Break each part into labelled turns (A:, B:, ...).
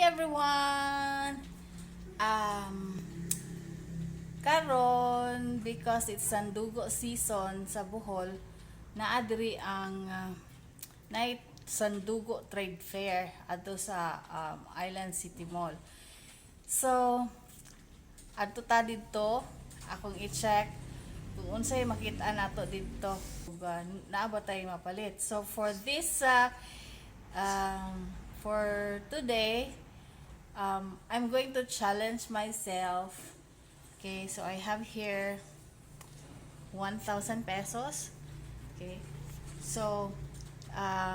A: everyone! Karon because it's Sandugo season sa Bohol, naadri ang night Sandugo Trade Fair adto sa Island City Mall. So, adto ta dito, akong i-check kung unsay makita nato dito. Naabot tayo mapalit. So, for this for today, I'm going to challenge myself. Okay, so I have here 1,000 pesos. Okay, so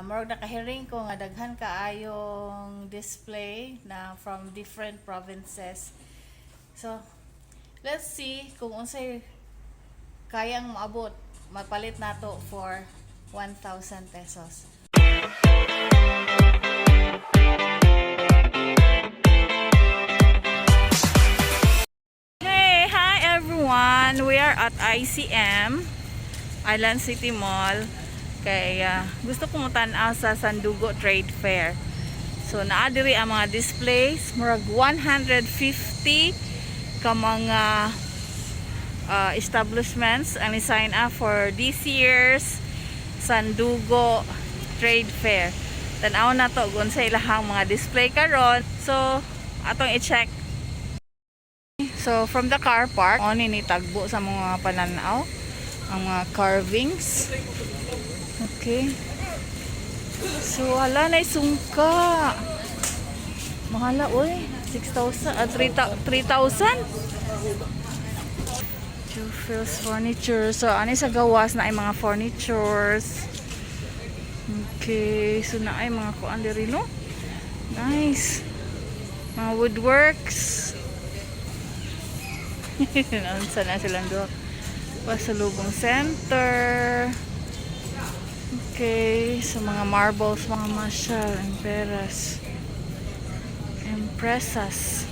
A: marag nakahiring ko nga daghan kaayong display na from different provinces. So let's see kung unsay kayang maabot mapalit nato for 1,000 pesos. We are at ICM, Island City Mall. Kaya gusto kong tan-aw sa Sandugo Trade Fair. So naadiri ang mga displays, murag 150 ka mga establishments ang sign up for this year's Sandugo Trade Fair. Tan-aw na to kung sa ilahang mga display karon. So atong i-check. So from the car park, oni ni tagbo sa mga pananaw, ang mga carvings. Okay. So wala na sungka. Mahala oy, 6,000 3,000. Jufil's furniture. So ani sa gawas na ay mga furnitures. Okay, so na ay mga kuan diri no. Nice. Mga woodworks. Naunsa na silang doon. Pasalubong center. Okay. So mga marbles, mga marshal, emperas, empresas.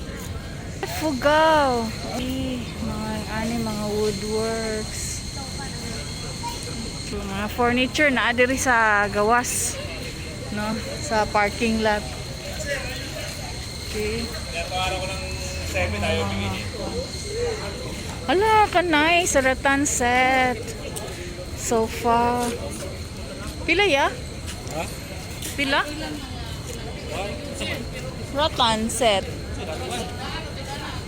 A: Fugaw. Okay. Mga woodworks. So, mga furniture na adiri sa gawas. No? Sa parking lot. Okay. Hala, kanay, saratan set. Sofa. Pila ya? Ha? Pila? Ratan set.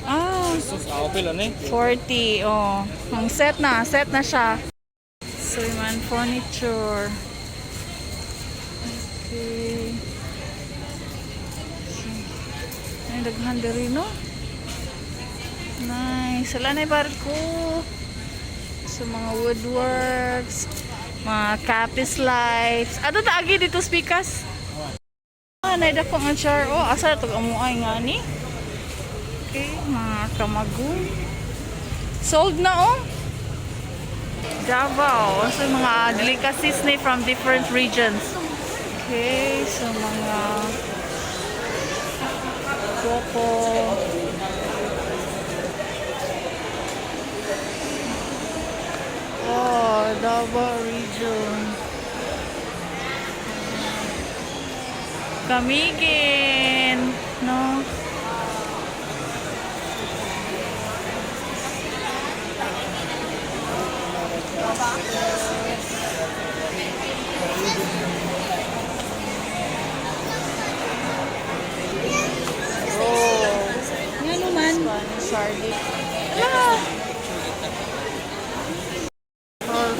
A: Ah, 40. Oh, ang set na siya. So, man furniture. Okay. Ay, daghan diri no? Nice. Sala na barko. So, mga woodworks, mga capis lights. Ato taagi dito speakers. Naida ko ang char. Oh, asa ito amuay nga ni. Okay, mga kamagong. Sold na oh. Davao. So, mga delicacies ni from different regions. Okay, so mga coco. Oh, Davao region. Kamigin, no? Oh, yan naman. Sardine. Ah!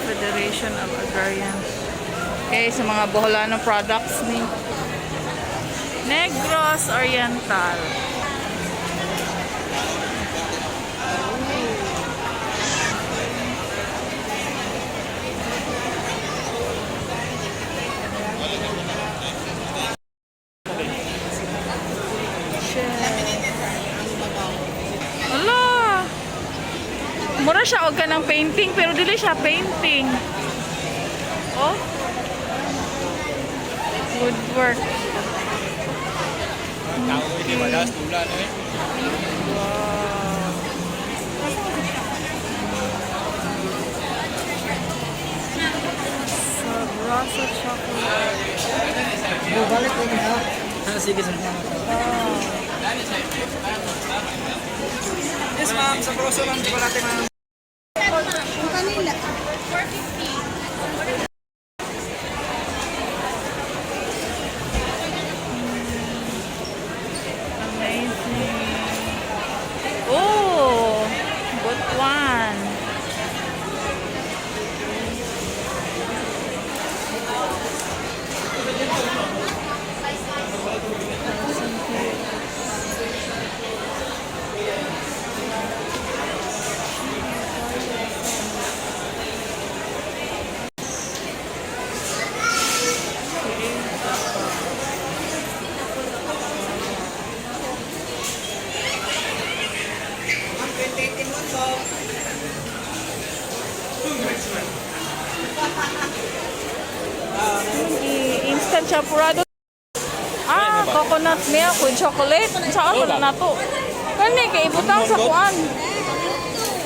A: Federation of Agrarian. Okay, sa mga Boholano products ni Negros Oriental. Ala! Mura siya og kanang painting pero dili siya painting. Oh. Woodwork. Okay. Wow. Sabrasa chocolate.
B: Balik ko na. Sige sa mga. Yes, ma'am. Sa proso lang, chocolate, ma'am.
C: Yung kanila.
A: Amazing. Oh, good one. Instant champurrado. Ah, coconut milk with chocolate. Saan ko na to? Kani, kay ibutang sa kuan.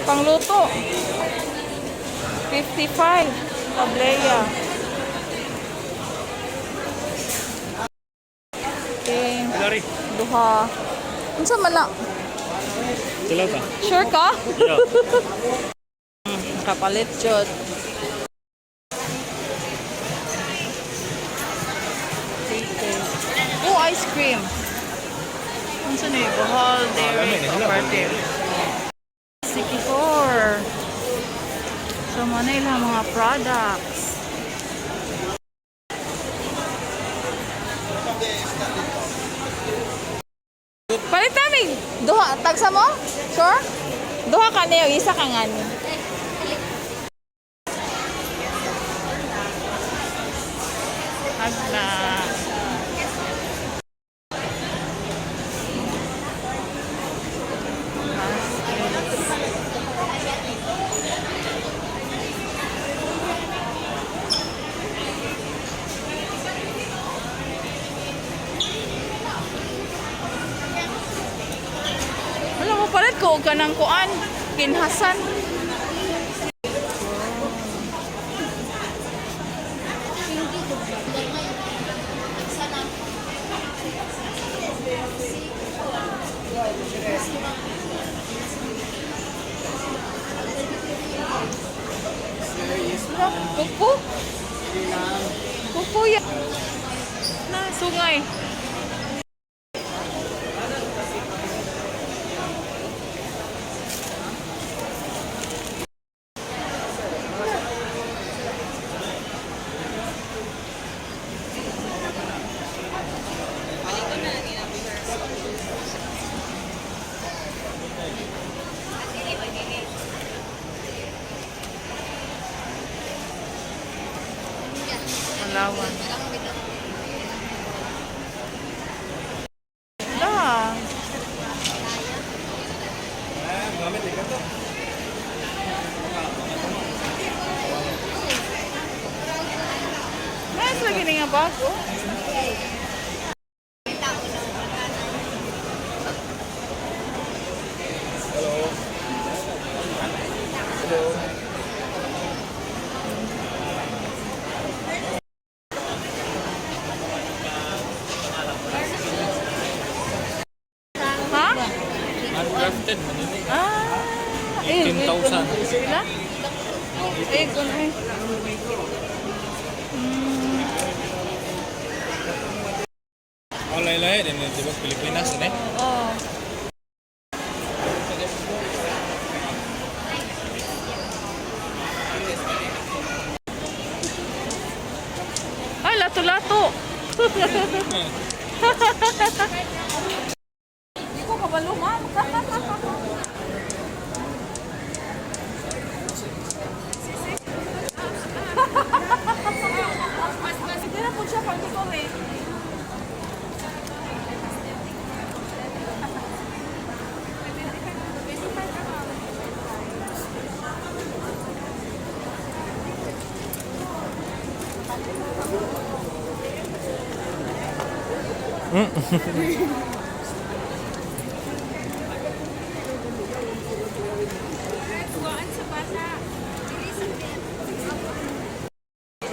A: Pangluto. 55. Tableya. Okay.
B: Hilary.
A: Duha. Unsa man na?
B: Sila ka?
A: Sure ka?
B: Yeah.
A: Kapalit jud. Oh, ice cream. Unsa ni Bohol Dairy Cooperative. 64. So, mana ilang mga products. Palit namin. Duha. Tagsa mo? Sure? Duha ka niyo. Isa ka nga niyo. Agna. Alam mo palit ko ka ng kuan. Kinhasan. Kuku? Kuku ya. Na, sungai. Palawan. Lah. Mas lagi nih apa aku? Ha?
B: Undrafted man yun eh.
A: Ah,
B: 15,000.
A: Sila? Kung ay.
B: Oh, lahi-lahi din di ba Pilipinas eh.
A: Oh. Ay, lato-lato. Hindi ko kabalo, ma'am. Sige na po siya pag ito eh.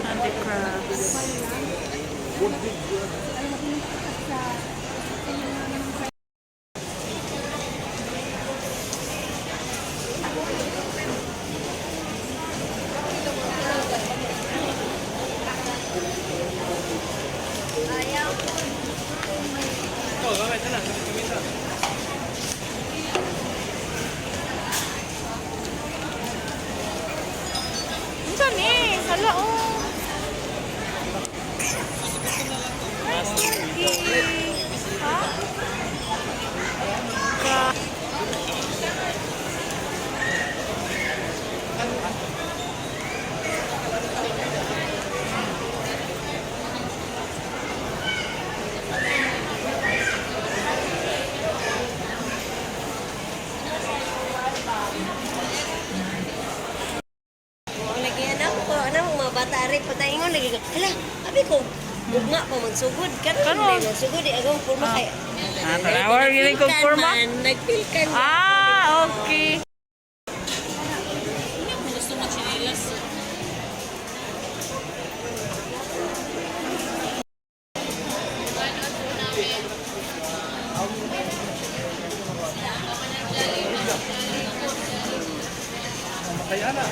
A: Handicrafts.
C: magsugod karon
A: Karon.
C: day magsugod di agaw purma kay.
A: Tanawar gini kong kurma.
C: Nagpilkan.
A: Okay.
C: Gusto magsinilas.
B: Kaya na.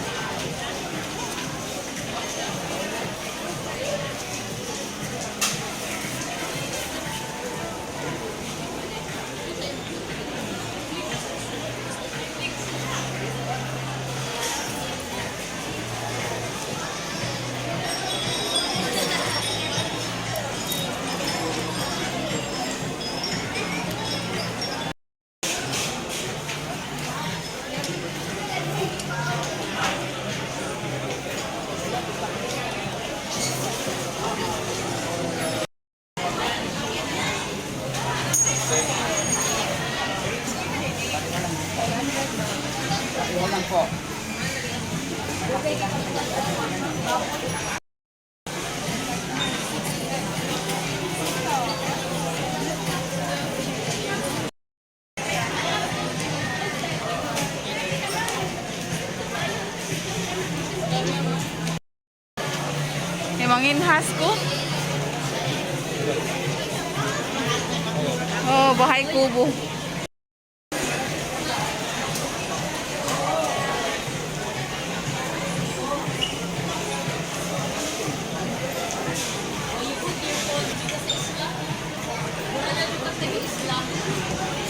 A: Manginhas ko. Oh, bahay kubo.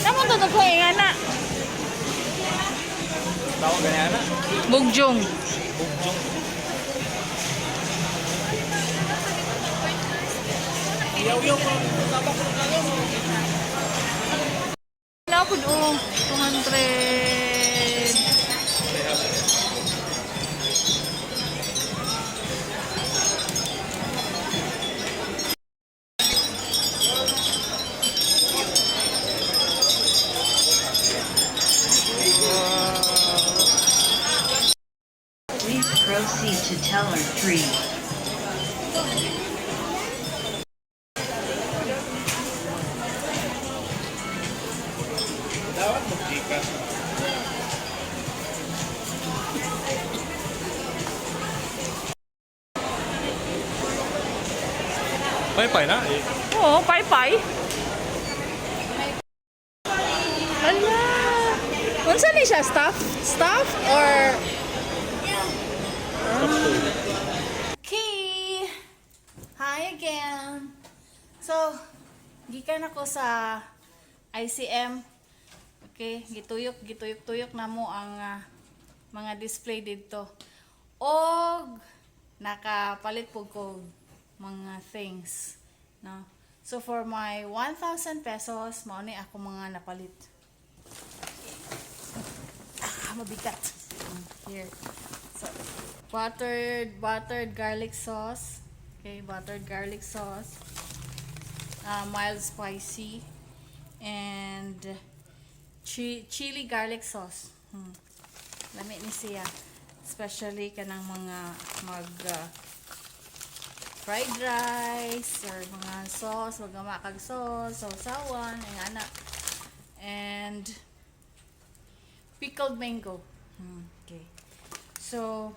A: Naman to ko nga na.
B: Tawag ganyan na.
A: Bugjong.
B: Bugjong. Yaw-yaw ko. Tabak ko kayo mo.
A: Wala po doon. 200.
D: Please proceed to teller 3.
B: Dapat mag-gikas. Pay-pay na.
A: Oo, pay-pay. Ala. Unsa ni siya? Stuff? Stuff or... Okay. Hi again. So, gikan ako sa ICM. Okay, gituyok na mo ang mga display dito. Og nakapalit po ko mga things, no? So for my 1,000 pesos, mao ni ako mga napalit. Mabigat. Here. So, buttered garlic sauce. Okay, buttered garlic sauce. Mild spicy and chili garlic sauce. Lami ni siya. Especially kanang mga fried rice or mga sauce, mga makag sauce, sausawan, ana. And pickled mango. Okay. So,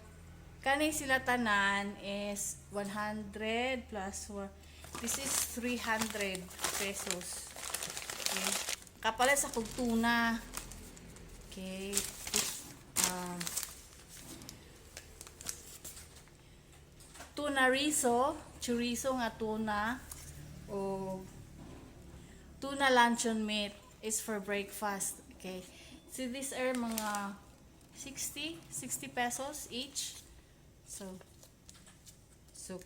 A: kani sila tanan is 100 plus this is 300 pesos. Okay. Kapalit sa kog tuna. Okay. Tuna chorizo nga tuna o tuna luncheon meat is for breakfast. Okay. So these are mga 60 pesos each. So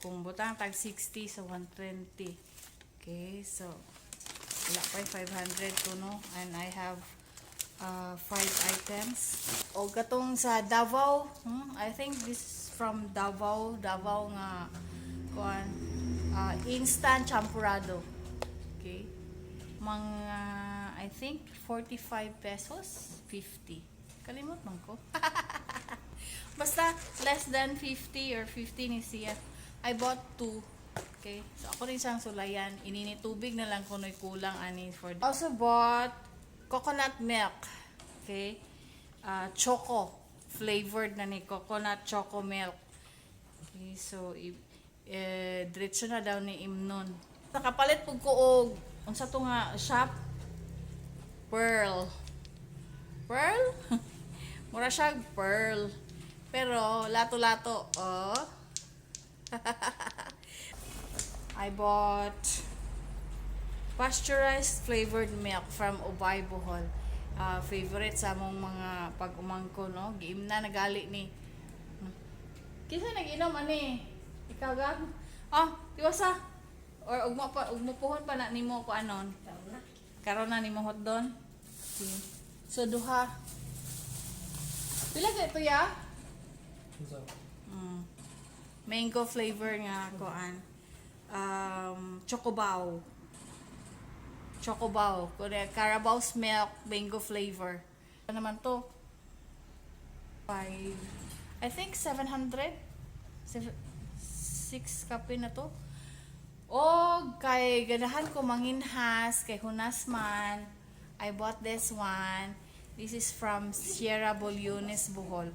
A: kung butang tag 60 so 120. Okay, so wala pa 500 to no, and I have 5 items. O katong sa Davao, I think this is from Davao nga kuan instant champurrado. Okay. Mga I think 45 pesos, 50. Kalimot man ko. Basta less than 50 or 50 ni siya. I bought 2. Okay, so ako rin siyang sulayan. Ininit tubig na lang kung may kulang ani for. Also bought coconut milk. Okay, choco flavored na ni coconut choco milk. Okay, so diretso na daw ni imnon. Nakapalit pug ko og unsa to nga shop? Pearl. Pearl? Mura siya pearl. Pero lato-lato, oh. I bought pasteurized flavored milk from Ubay, Bohol. Favorite sa among mga pag-umangko, no? Giimna nagali ni. Kinsa nag-inom ani? Ikaw ga? Tiwasa. Or ugmupuhon pa na nimo ko anon. Karon na nimo hot don. Okay. So duha. Pila ka ito ya? Mango flavor nga koan. Chocobaw. Carabao's milk mango flavor. Ano naman to? I think 700. 6 kape na to. O kay ganahan ko manginhas kay hunas man. I bought this one. This is from Sierra Boliones, Bohol.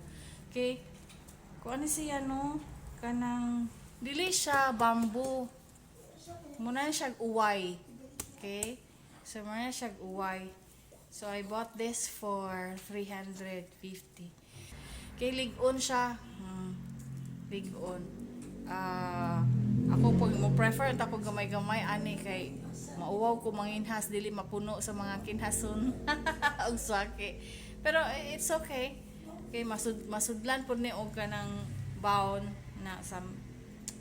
A: Okay. Kung ano siya, no? Kanang, dili siya bamboo. Muna siya uway. Okay. So, muna siya uway. So, I bought this for 350. Okay, ligon siya. Ligon. Ako pag mo prefer ako gamay-gamay ani kay mauwaw ko manginhas dili mapuno sa mga kinhason og swake. Pero it's okay. Okay, masudlan pud ni og kanang baon na sa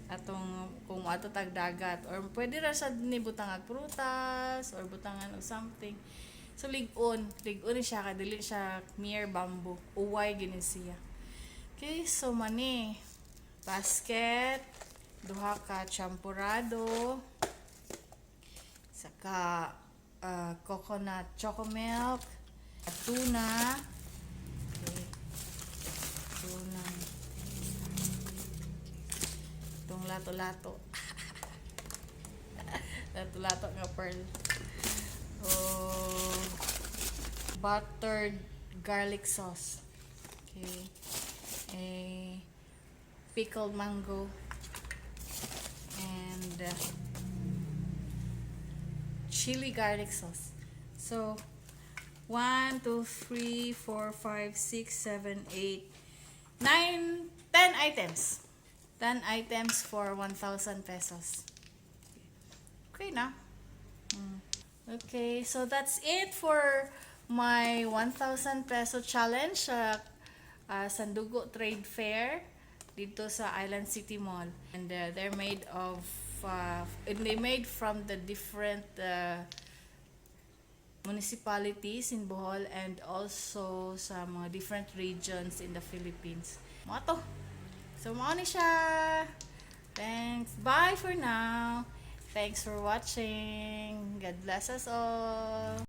A: atong kung ato tag dagat or pwede ra sad ni butangag prutas or butangan og something. So ligon ni siya ka dili siya mere bamboo. Uway gini siya. Okay, so mani basket, duha ka champurado, saka coconut choco milk, tuna, okay. Tuna, itong lato-lato, lato-lato nga pearl, buttered garlic sauce, okay, pickled mango, and chili garlic sauce. So 1, 2, 3, 4, 5, 6, 7, 8, 9, 10 items. 10 items for 1,000 pesos. Okay na. Okay, so that's it for my 1,000 peso challenge sa Sandugo Trade Fair dito sa Island City Mall. And they're made of they made from the different municipalities in Bohol and also sa mga different regions in the Philippines. Mga to. So mao ni siya. Thanks. Bye for now. Thanks for watching. God bless us all.